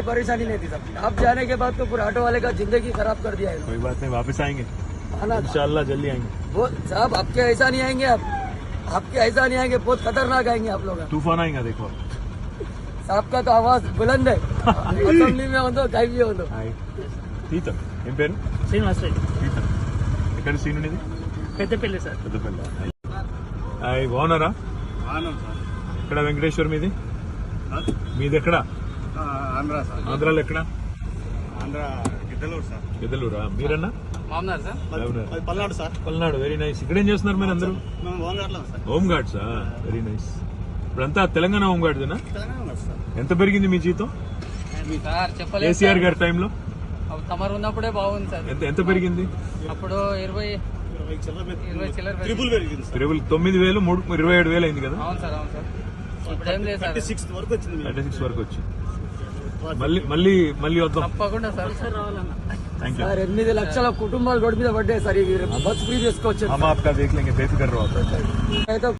परेशानी नहीं थी सबकी। आप जाने के बाद तो पूरे ऑटो वाले का जिंदगी खराब कर दिया है। कोई बात नहीं, वापस आएंगे आना था। इंशाल्लाह, जल्दी आएंगे। वो साहब आपके ऐसा नहीं आएंगे, आप आपके ऐसा नहीं आएंगे, बहुत खतरनाक आएंगे आप लोग। तूफान आएगा देखो। साहब का तो आवाज बुलंद है, असेंबली में हो कहीं भी हो। సీత ఏం పేరు? శ్రీనివాస్ రెడ్డి సీత. ఎక్కడ సీన్ ఉండేది? పెద్దపల్లి సార్. పెద్దపల్లి. హాయ్, బాగున్నారా? ఎక్కడ వెంకటేశ్వర మీది? మీది ఎక్కడ? ఆంధ్రాలో ఎక్కడ? గిద్దలూరా. మీరన్నా? మామనార్ sir. Palnadu sir. Palnadu, very nice. ఇక్కడ ఏం చేస్తున్నారు మీరు అందరూ? హోమ్ గార్డ్సా? Very nice. ఇప్పుడంతా తెలంగాణ హోమ్ గార్డ్సేనా? ఎంత పెరిగింది మీ జీతం? సార్ చెప్పలేదు. కేసీఆర్ గారి టైంలో తమరు ఉన్నప్పుడే బాగుంది సార్. ఎంత పెరిగింది? అప్పుడు 20 చిల్లర ట్రిపుల్ 9,000 27,000 అయింది కదా? అవును సార్, అవును సార్. ఇప్పుడు ఏం లేదు సార్, 36 వరకు వచ్చింది. మళ్ళీ వద్దాం తప్పకుండా సార్. రావాలన్నా థ్యాంక్ యూ. 8 లక్షల కుటుంబాలు రోడ్డు మీద పడ్డాయి సార్. ఈ బస్ ఫ్రీ చేసుకోవచ్చు. हम आपका देख लेंगे, बेफिक्र रहो.